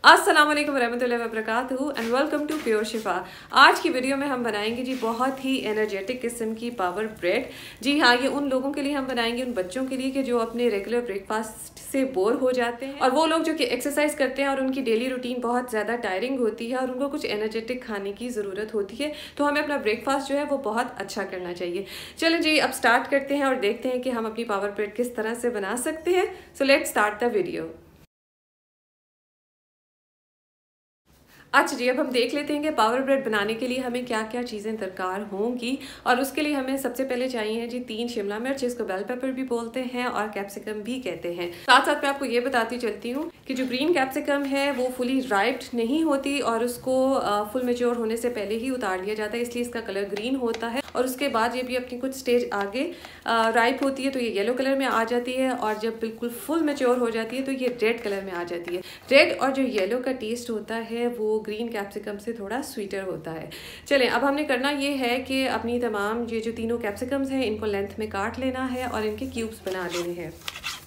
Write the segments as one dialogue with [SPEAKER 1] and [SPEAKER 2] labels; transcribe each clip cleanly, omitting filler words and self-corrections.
[SPEAKER 1] अस्सलाम वालेकुम रहमतुल्लाहि व बरकातहू एंड वेलकम टू प्योर शिफा। आज की वीडियो में हम बनाएंगे जी बहुत ही एनर्जेटिक किस्म की पावर ब्रेड। जी हाँ, ये उन लोगों के लिए हम बनाएंगे, उन बच्चों के लिए कि जो अपने रेगुलर ब्रेकफास्ट से बोर हो जाते हैं और वो लोग जो कि एक्सरसाइज करते हैं और उनकी डेली रूटीन बहुत ज़्यादा टायरिंग होती है और उनको कुछ एनर्जेटिक खाने की ज़रूरत होती है, तो हमें अपना ब्रेकफास्ट जो है वो बहुत अच्छा करना चाहिए। चलें जी, अब स्टार्ट करते हैं और देखते हैं कि हम अपनी पावर ब्रेड किस तरह से बना सकते हैं। So let's start the video. अच्छा जी, अब हम देख लेते हैं कि पावर ब्रेड बनाने के लिए हमें क्या क्या चीज़ें दरकार होंगी। और उसके लिए हमें सबसे पहले चाहिए जी 3 शिमला मिर्च, जिसको बेल पेपर भी बोलते हैं और कैप्सिकम भी कहते हैं। साथ साथ मैं आपको ये बताती चलती हूँ कि जो ग्रीन कैप्सिकम है वो फुली राइप्ड नहीं होती और उसको फुल मेच्योर होने से पहले ही उतार लिया जाता है, इसलिए इसका कलर ग्रीन होता है। और उसके बाद ये भी अपनी कुछ स्टेज आगे राइप होती है तो ये येलो कलर में आ जाती है, और जब बिल्कुल फुल मेच्योर हो जाती है तो ये रेड कलर में आ जाती है। रेड और जो येलो का टेस्ट होता है वो ग्रीन कैप्सिकम से थोड़ा स्वीटर होता है। चलें, अब हमने करना ये है कि अपनी तमाम ये जो तीनों कैप्सिकम्स हैं इनको लेंथ में काट लेना है और इनके क्यूब्स बना लेने हैं।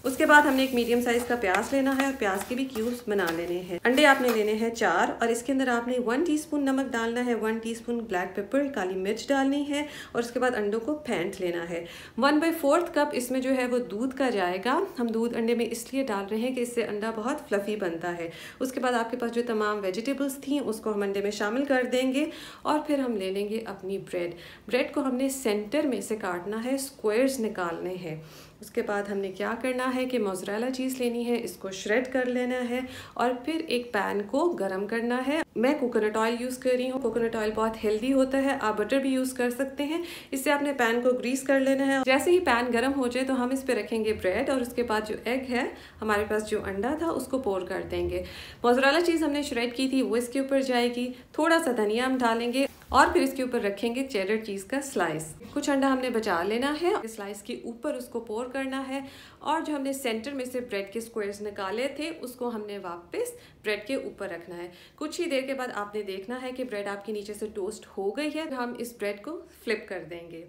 [SPEAKER 1] उसके बाद हमने एक मीडियम साइज का प्याज लेना है और प्याज के भी क्यूब्स बना लेने हैं। अंडे आपने लेने हैं 4 और इसके अंदर आपने 1 टीस्पून नमक डालना है, 1 टीस्पून ब्लैक पेपर काली मिर्च डालनी है और उसके बाद अंडों को फेंट लेना है। 1/4 कप इसमें जो है वो दूध का जाएगा। हम दूध अंडे में इसलिए डाल रहे हैं कि इससे अंडा बहुत फ्लफी बनता है। उसके बाद आपके पास जो तमाम वेजिटेबल्स थी उसको हम अंडे में शामिल कर देंगे और फिर हम ले लेंगे अपनी ब्रेड को हमने सेंटर में से काटना है, स्क्वायर्स निकालने हैं। उसके बाद हमने क्या करना है कि मोज़रेला चीज़ लेनी है, इसको श्रेड कर लेना है और फिर एक पैन को गरम करना है। मैं कोकोनट ऑयल यूज़ कर रही हूँ, कोकोनट ऑयल बहुत हेल्दी होता है, आप बटर भी यूज़ कर सकते हैं। इससे आपने पैन को ग्रीस कर लेना है। जैसे ही पैन गरम हो जाए तो हम इस पर रखेंगे ब्रेड और उसके बाद जो एग है, हमारे पास जो अंडा था, उसको पोर कर देंगे। मोज़रेला चीज़ हमने श्रेड की थी वो इसके ऊपर जाएगी, थोड़ा सा धनिया हम डालेंगे और फिर इसके ऊपर रखेंगे चेडर चीज़ का स्लाइस। कुछ अंडा हमने बचा लेना है, स्लाइस के ऊपर उसको पोर करना है और जो हमने सेंटर में से ब्रेड के स्क्वायर्स निकाले थे उसको हमने वापस ब्रेड के ऊपर रखना है। कुछ ही देर के बाद आपने देखना है कि ब्रेड आपकी नीचे से टोस्ट हो गई है। हम इस ब्रेड को फ्लिप कर देंगे।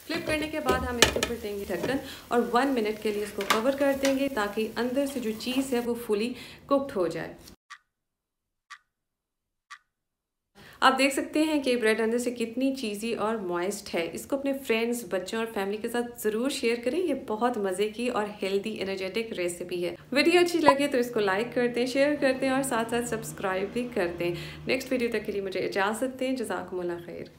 [SPEAKER 1] फ्लिप करने के बाद हम इसके ऊपर देंगे ढक्कन और 1 मिनट के लिए इसको कवर कर देंगे ताकि अंदर से जो चीज़ है वो फुली कुक्ड हो जाए। आप देख सकते हैं कि ब्रेड अंदर से कितनी चीज़ी और मॉइस्ट है। इसको अपने फ्रेंड्स, बच्चों और फैमिली के साथ ज़रूर शेयर करें। ये बहुत मज़े की और हेल्दी एनर्जेटिक रेसिपी है। वीडियो अच्छी लगे तो इसको लाइक कर दें, शेयर कर दें और साथ साथ सब्सक्राइब भी कर दें। नेक्स्ट वीडियो तक के लिए मुझे इजाज़त दें। जज़ाकुमुल्लाह खैर।